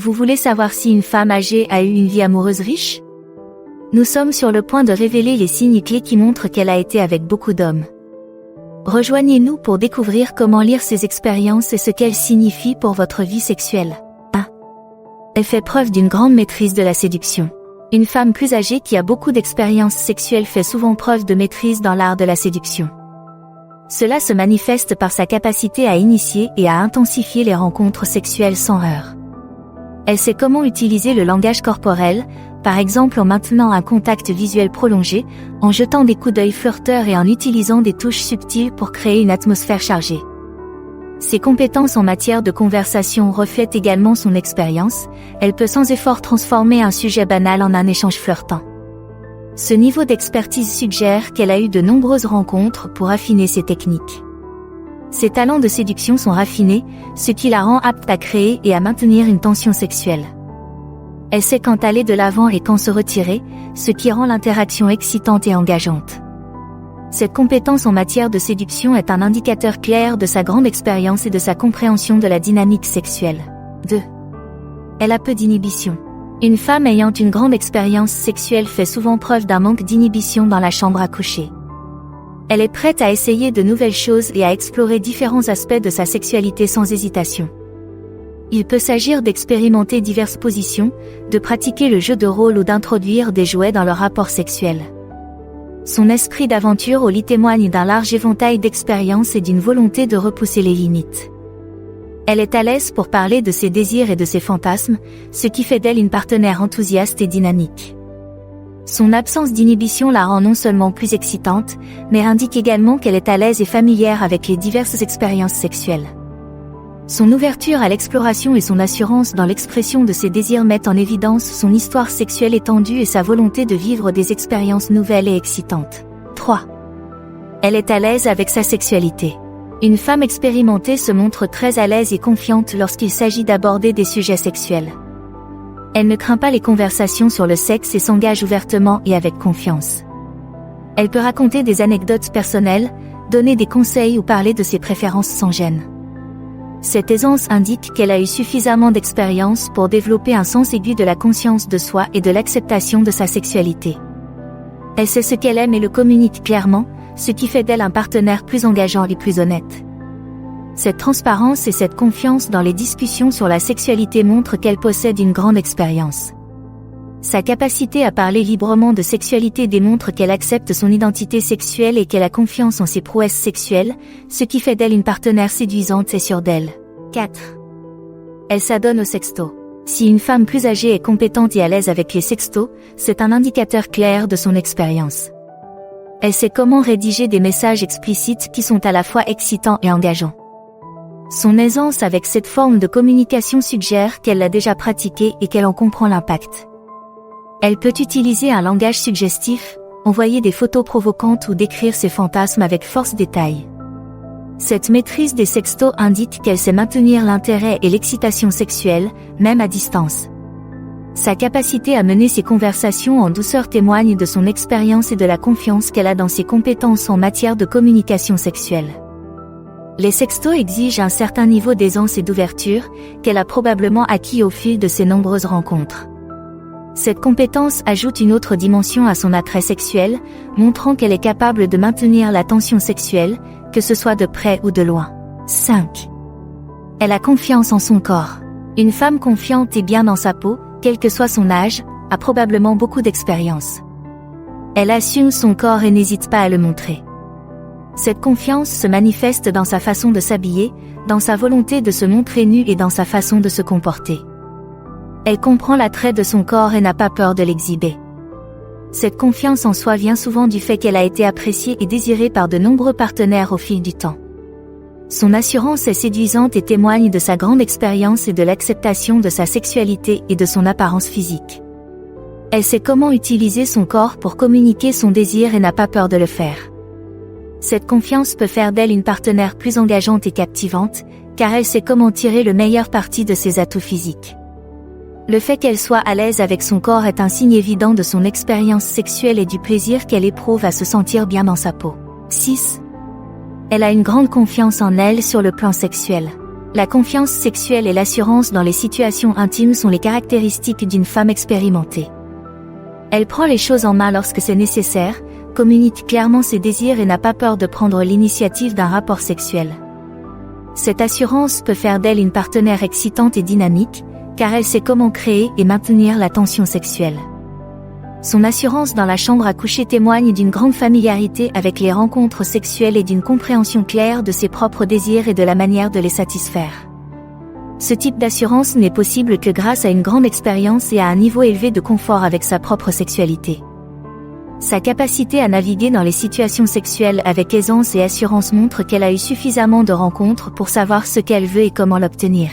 Vous voulez savoir si une femme âgée a eu une vie amoureuse riche? Nous sommes sur le point de révéler les signes clés qui montrent qu'elle a été avec beaucoup d'hommes. Rejoignez-nous pour découvrir comment lire ces expériences et ce qu'elles signifient pour votre vie sexuelle. 1. Elle fait preuve d'une grande maîtrise de la séduction. Une femme plus âgée qui a beaucoup d'expériences sexuelles fait souvent preuve de maîtrise dans l'art de la séduction. Cela se manifeste par sa capacité à initier et à intensifier les rencontres sexuelles sans heurts. Elle sait comment utiliser le langage corporel, par exemple en maintenant un contact visuel prolongé, en jetant des coups d'œil flirteurs et en utilisant des touches subtiles pour créer une atmosphère chargée. Ses compétences en matière de conversation reflètent également son expérience, elle peut sans effort transformer un sujet banal en un échange flirtant. Ce niveau d'expertise suggère qu'elle a eu de nombreuses rencontres pour affiner ses techniques. Ses talents de séduction sont raffinés, ce qui la rend apte à créer et à maintenir une tension sexuelle. Elle sait quand aller de l'avant et quand se retirer, ce qui rend l'interaction excitante et engageante. Cette compétence en matière de séduction est un indicateur clair de sa grande expérience et de sa compréhension de la dynamique sexuelle. 2. Elle a peu d'inhibition. Une femme ayant une grande expérience sexuelle fait souvent preuve d'un manque d'inhibition dans la chambre à coucher. Elle est prête à essayer de nouvelles choses et à explorer différents aspects de sa sexualité sans hésitation. Il peut s'agir d'expérimenter diverses positions, de pratiquer le jeu de rôle ou d'introduire des jouets dans leur rapport sexuel. Son esprit d'aventure au lit témoigne d'un large éventail d'expériences et d'une volonté de repousser les limites. Elle est à l'aise pour parler de ses désirs et de ses fantasmes, ce qui fait d'elle une partenaire enthousiaste et dynamique. Son absence d'inhibition la rend non seulement plus excitante, mais indique également qu'elle est à l'aise et familière avec les diverses expériences sexuelles. Son ouverture à l'exploration et son assurance dans l'expression de ses désirs mettent en évidence son histoire sexuelle étendue et sa volonté de vivre des expériences nouvelles et excitantes. 3. Elle est à l'aise avec sa sexualité. Une femme expérimentée se montre très à l'aise et confiante lorsqu'il s'agit d'aborder des sujets sexuels. Elle ne craint pas les conversations sur le sexe et s'engage ouvertement et avec confiance. Elle peut raconter des anecdotes personnelles, donner des conseils ou parler de ses préférences sans gêne. Cette aisance indique qu'elle a eu suffisamment d'expérience pour développer un sens aigu de la conscience de soi et de l'acceptation de sa sexualité. Elle sait ce qu'elle aime et le communique clairement, ce qui fait d'elle un partenaire plus engageant et plus honnête. Cette transparence et cette confiance dans les discussions sur la sexualité montrent qu'elle possède une grande expérience. Sa capacité à parler librement de sexualité démontre qu'elle accepte son identité sexuelle et qu'elle a confiance en ses prouesses sexuelles, ce qui fait d'elle une partenaire séduisante et sûre d'elle. 4. Elle s'adonne au sexto. Si une femme plus âgée est compétente et à l'aise avec les sextos, c'est un indicateur clair de son expérience. Elle sait comment rédiger des messages explicites qui sont à la fois excitants et engageants. Son aisance avec cette forme de communication suggère qu'elle l'a déjà pratiquée et qu'elle en comprend l'impact. Elle peut utiliser un langage suggestif, envoyer des photos provocantes ou décrire ses fantasmes avec force détail. Cette maîtrise des sextos indique qu'elle sait maintenir l'intérêt et l'excitation sexuelle, même à distance. Sa capacité à mener ses conversations en douceur témoigne de son expérience et de la confiance qu'elle a dans ses compétences en matière de communication sexuelle. Les sextos exigent un certain niveau d'aisance et d'ouverture, qu'elle a probablement acquis au fil de ses nombreuses rencontres. Cette compétence ajoute une autre dimension à son attrait sexuel, montrant qu'elle est capable de maintenir la tension sexuelle, que ce soit de près ou de loin. 5. Elle a confiance en son corps. Une femme confiante et bien dans sa peau, quel que soit son âge, a probablement beaucoup d'expérience. Elle assume son corps et n'hésite pas à le montrer. Cette confiance se manifeste dans sa façon de s'habiller, dans sa volonté de se montrer nue et dans sa façon de se comporter. Elle comprend l'attrait de son corps et n'a pas peur de l'exhiber. Cette confiance en soi vient souvent du fait qu'elle a été appréciée et désirée par de nombreux partenaires au fil du temps. Son assurance est séduisante et témoigne de sa grande expérience et de l'acceptation de sa sexualité et de son apparence physique. Elle sait comment utiliser son corps pour communiquer son désir et n'a pas peur de le faire. Cette confiance peut faire d'elle une partenaire plus engageante et captivante, car elle sait comment tirer le meilleur parti de ses atouts physiques. Le fait qu'elle soit à l'aise avec son corps est un signe évident de son expérience sexuelle et du plaisir qu'elle éprouve à se sentir bien dans sa peau. 6. Elle a une grande confiance en elle sur le plan sexuel. La confiance sexuelle et l'assurance dans les situations intimes sont les caractéristiques d'une femme expérimentée. Elle prend les choses en main lorsque c'est nécessaire, communique clairement ses désirs et n'a pas peur de prendre l'initiative d'un rapport sexuel. Cette assurance peut faire d'elle une partenaire excitante et dynamique, car elle sait comment créer et maintenir la tension sexuelle. Son assurance dans la chambre à coucher témoigne d'une grande familiarité avec les rencontres sexuelles et d'une compréhension claire de ses propres désirs et de la manière de les satisfaire. Ce type d'assurance n'est possible que grâce à une grande expérience et à un niveau élevé de confort avec sa propre sexualité. Sa capacité à naviguer dans les situations sexuelles avec aisance et assurance montre qu'elle a eu suffisamment de rencontres pour savoir ce qu'elle veut et comment l'obtenir.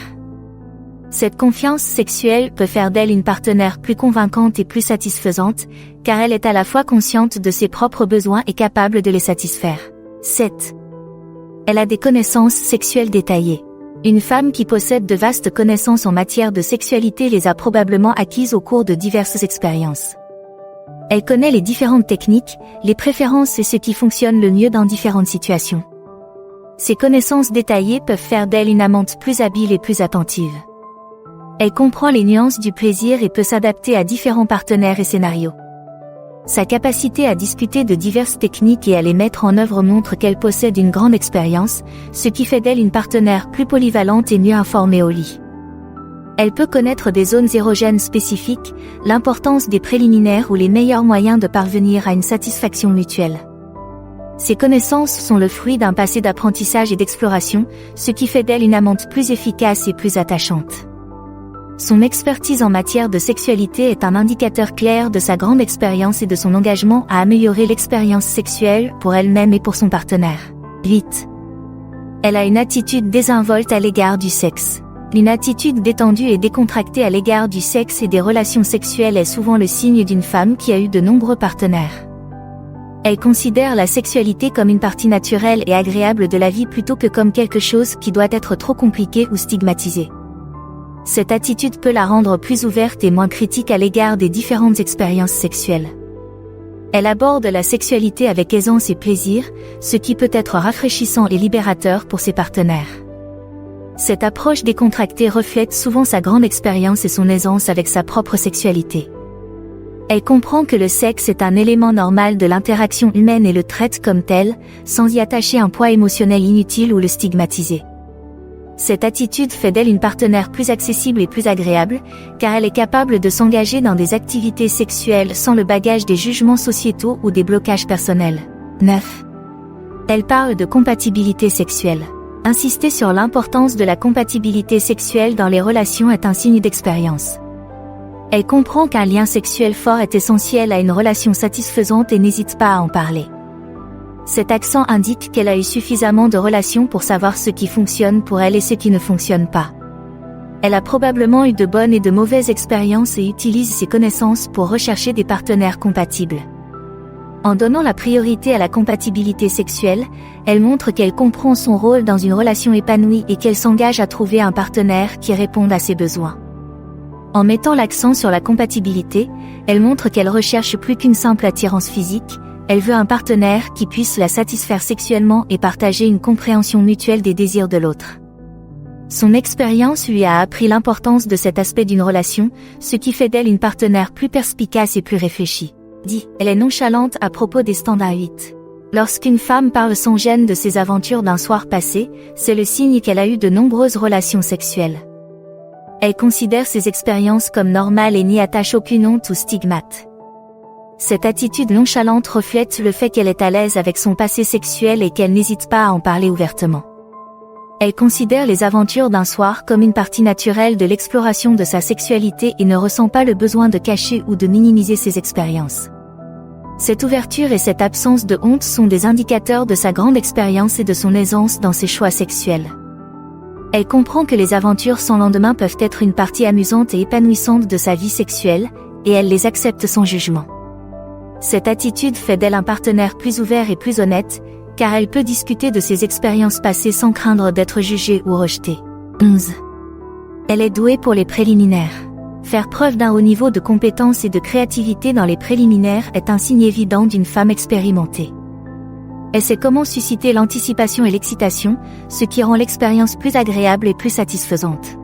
Cette confiance sexuelle peut faire d'elle une partenaire plus convaincante et plus satisfaisante, car elle est à la fois consciente de ses propres besoins et capable de les satisfaire. 7. Elle a des connaissances sexuelles détaillées. Une femme qui possède de vastes connaissances en matière de sexualité les a probablement acquises au cours de diverses expériences. Elle connaît les différentes techniques, les préférences et ce qui fonctionne le mieux dans différentes situations. Ces connaissances détaillées peuvent faire d'elle une amante plus habile et plus attentive. Elle comprend les nuances du plaisir et peut s'adapter à différents partenaires et scénarios. Sa capacité à discuter de diverses techniques et à les mettre en œuvre montre qu'elle possède une grande expérience, ce qui fait d'elle une partenaire plus polyvalente et mieux informée au lit. Elle peut connaître des zones érogènes spécifiques, l'importance des préliminaires ou les meilleurs moyens de parvenir à une satisfaction mutuelle. Ces connaissances sont le fruit d'un passé d'apprentissage et d'exploration, ce qui fait d'elle une amante plus efficace et plus attachante. Son expertise en matière de sexualité est un indicateur clair de sa grande expérience et de son engagement à améliorer l'expérience sexuelle pour elle-même et pour son partenaire. 8. Elle a une attitude désinvolte à l'égard du sexe. Une attitude détendue et décontractée à l'égard du sexe et des relations sexuelles est souvent le signe d'une femme qui a eu de nombreux partenaires. Elle considère la sexualité comme une partie naturelle et agréable de la vie plutôt que comme quelque chose qui doit être trop compliqué ou stigmatisé. Cette attitude peut la rendre plus ouverte et moins critique à l'égard des différentes expériences sexuelles. Elle aborde la sexualité avec aisance et plaisir, ce qui peut être rafraîchissant et libérateur pour ses partenaires. Cette approche décontractée reflète souvent sa grande expérience et son aisance avec sa propre sexualité. Elle comprend que le sexe est un élément normal de l'interaction humaine et le traite comme tel, sans y attacher un poids émotionnel inutile ou le stigmatiser. Cette attitude fait d'elle une partenaire plus accessible et plus agréable, car elle est capable de s'engager dans des activités sexuelles sans le bagage des jugements sociétaux ou des blocages personnels. 9. Elle parle de compatibilité sexuelle. Insister sur l'importance de la compatibilité sexuelle dans les relations est un signe d'expérience. Elle comprend qu'un lien sexuel fort est essentiel à une relation satisfaisante et n'hésite pas à en parler. Cet accent indique qu'elle a eu suffisamment de relations pour savoir ce qui fonctionne pour elle et ce qui ne fonctionne pas. Elle a probablement eu de bonnes et de mauvaises expériences et utilise ses connaissances pour rechercher des partenaires compatibles. En donnant la priorité à la compatibilité sexuelle, elle montre qu'elle comprend son rôle dans une relation épanouie et qu'elle s'engage à trouver un partenaire qui réponde à ses besoins. En mettant l'accent sur la compatibilité, elle montre qu'elle recherche plus qu'une simple attirance physique, elle veut un partenaire qui puisse la satisfaire sexuellement et partager une compréhension mutuelle des désirs de l'autre. Son expérience lui a appris l'importance de cet aspect d'une relation, ce qui fait d'elle une partenaire plus perspicace et plus réfléchie. 10. Elle est nonchalante à propos des standards 8. Lorsqu'une femme parle sans gêne de ses aventures d'un soir passé, c'est le signe qu'elle a eu de nombreuses relations sexuelles. Elle considère ses expériences comme normales et n'y attache aucune honte ou stigmate. Cette attitude nonchalante reflète le fait qu'elle est à l'aise avec son passé sexuel et qu'elle n'hésite pas à en parler ouvertement. Elle considère les aventures d'un soir comme une partie naturelle de l'exploration de sa sexualité et ne ressent pas le besoin de cacher ou de minimiser ses expériences. Cette ouverture et cette absence de honte sont des indicateurs de sa grande expérience et de son aisance dans ses choix sexuels. Elle comprend que les aventures sans lendemain peuvent être une partie amusante et épanouissante de sa vie sexuelle, et elle les accepte sans jugement. Cette attitude fait d'elle un partenaire plus ouvert et plus honnête, car elle peut discuter de ses expériences passées sans craindre d'être jugée ou rejetée. 11. Elle est douée pour les préliminaires. Faire preuve d'un haut niveau de compétence et de créativité dans les préliminaires est un signe évident d'une femme expérimentée. Elle sait comment susciter l'anticipation et l'excitation, ce qui rend l'expérience plus agréable et plus satisfaisante.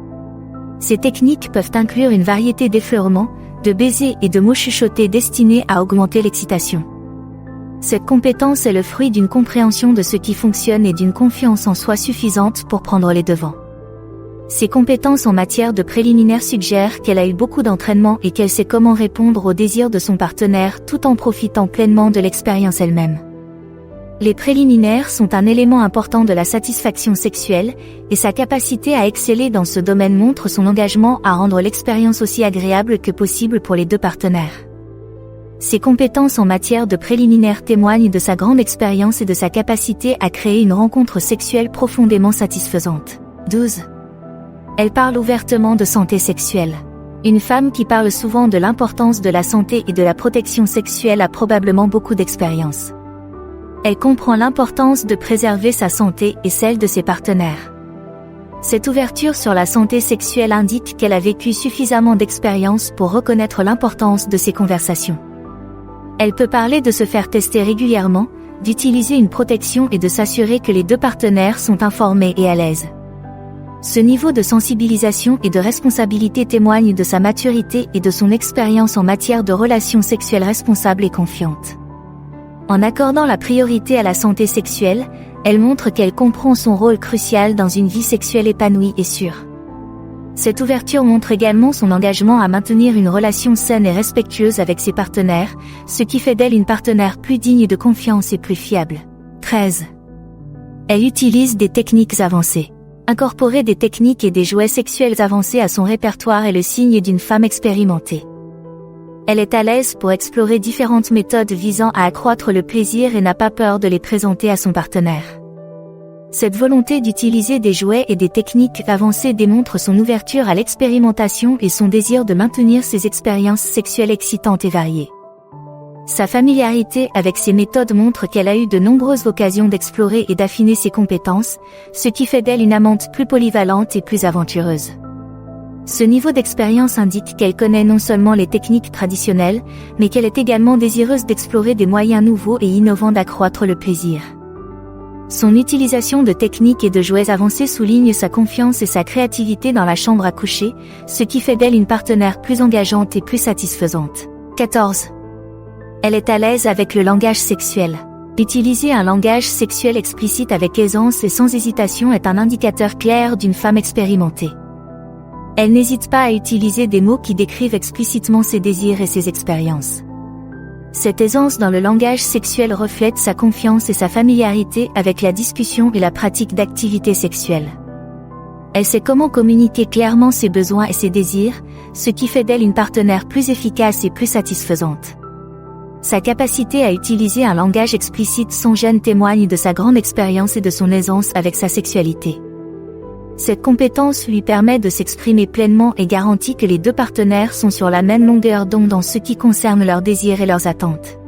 Ces techniques peuvent inclure une variété d'effleurements, de baisers et de mots chuchotés destinés à augmenter l'excitation. Cette compétence est le fruit d'une compréhension de ce qui fonctionne et d'une confiance en soi suffisante pour prendre les devants. Ses compétences en matière de préliminaires suggèrent qu'elle a eu beaucoup d'entraînement et qu'elle sait comment répondre aux désirs de son partenaire tout en profitant pleinement de l'expérience elle-même. Les préliminaires sont un élément important de la satisfaction sexuelle, et sa capacité à exceller dans ce domaine montre son engagement à rendre l'expérience aussi agréable que possible pour les deux partenaires. Ses compétences en matière de préliminaires témoignent de sa grande expérience et de sa capacité à créer une rencontre sexuelle profondément satisfaisante. 12. Elle parle ouvertement de santé sexuelle. Une femme qui parle souvent de l'importance de la santé et de la protection sexuelle a probablement beaucoup d'expérience. Elle comprend l'importance de préserver sa santé et celle de ses partenaires. Cette ouverture sur la santé sexuelle indique qu'elle a vécu suffisamment d'expérience pour reconnaître l'importance de ces conversations. Elle peut parler de se faire tester régulièrement, d'utiliser une protection et de s'assurer que les deux partenaires sont informés et à l'aise. Ce niveau de sensibilisation et de responsabilité témoigne de sa maturité et de son expérience en matière de relations sexuelles responsables et confiantes. En accordant la priorité à la santé sexuelle, elle montre qu'elle comprend son rôle crucial dans une vie sexuelle épanouie et sûre. Cette ouverture montre également son engagement à maintenir une relation saine et respectueuse avec ses partenaires, ce qui fait d'elle une partenaire plus digne de confiance et plus fiable. 13. Elle utilise des techniques avancées. Incorporer des techniques et des jouets sexuels avancés à son répertoire est le signe d'une femme expérimentée. Elle est à l'aise pour explorer différentes méthodes visant à accroître le plaisir et n'a pas peur de les présenter à son partenaire. Cette volonté d'utiliser des jouets et des techniques avancées démontre son ouverture à l'expérimentation et son désir de maintenir ses expériences sexuelles excitantes et variées. Sa familiarité avec ces méthodes montre qu'elle a eu de nombreuses occasions d'explorer et d'affiner ses compétences, ce qui fait d'elle une amante plus polyvalente et plus aventureuse. Ce niveau d'expérience indique qu'elle connaît non seulement les techniques traditionnelles, mais qu'elle est également désireuse d'explorer des moyens nouveaux et innovants d'accroître le plaisir. Son utilisation de techniques et de jouets avancés souligne sa confiance et sa créativité dans la chambre à coucher, ce qui fait d'elle une partenaire plus engageante et plus satisfaisante. 14. Elle est à l'aise avec le langage sexuel. Utiliser un langage sexuel explicite avec aisance et sans hésitation est un indicateur clair d'une femme expérimentée. Elle n'hésite pas à utiliser des mots qui décrivent explicitement ses désirs et ses expériences. Cette aisance dans le langage sexuel reflète sa confiance et sa familiarité avec la discussion et la pratique d'activités sexuelles. Elle sait comment communiquer clairement ses besoins et ses désirs, ce qui fait d'elle une partenaire plus efficace et plus satisfaisante. Sa capacité à utiliser un langage explicite sans gêne témoigne de sa grande expérience et de son aisance avec sa sexualité. Cette compétence lui permet de s'exprimer pleinement et garantit que les deux partenaires sont sur la même longueur d'onde en ce qui concerne leurs désirs et leurs attentes.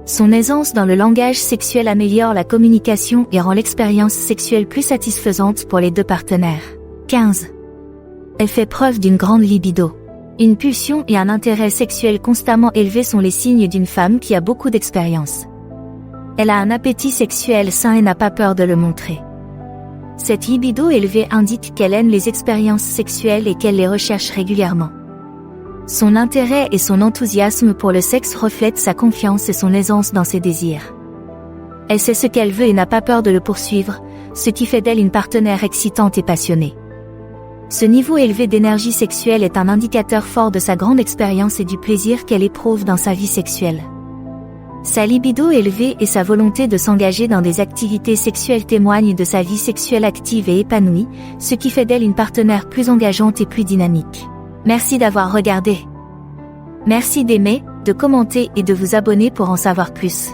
Son aisance dans le langage sexuel améliore la communication et rend l'expérience sexuelle plus satisfaisante pour les deux partenaires. 15. Elle fait preuve d'une grande libido. Une pulsion et un intérêt sexuel constamment élevés sont les signes d'une femme qui a beaucoup d'expérience. Elle a un appétit sexuel sain et n'a pas peur de le montrer. Cette libido élevée indique qu'elle aime les expériences sexuelles et qu'elle les recherche régulièrement. Son intérêt et son enthousiasme pour le sexe reflètent sa confiance et son aisance dans ses désirs. Elle sait ce qu'elle veut et n'a pas peur de le poursuivre, ce qui fait d'elle une partenaire excitante et passionnée. Ce niveau élevé d'énergie sexuelle est un indicateur fort de sa grande expérience et du plaisir qu'elle éprouve dans sa vie sexuelle. Sa libido élevée et sa volonté de s'engager dans des activités sexuelles témoignent de sa vie sexuelle active et épanouie, ce qui fait d'elle une partenaire plus engageante et plus dynamique. Merci d'avoir regardé. Merci d'aimer, de commenter et de vous abonner pour en savoir plus.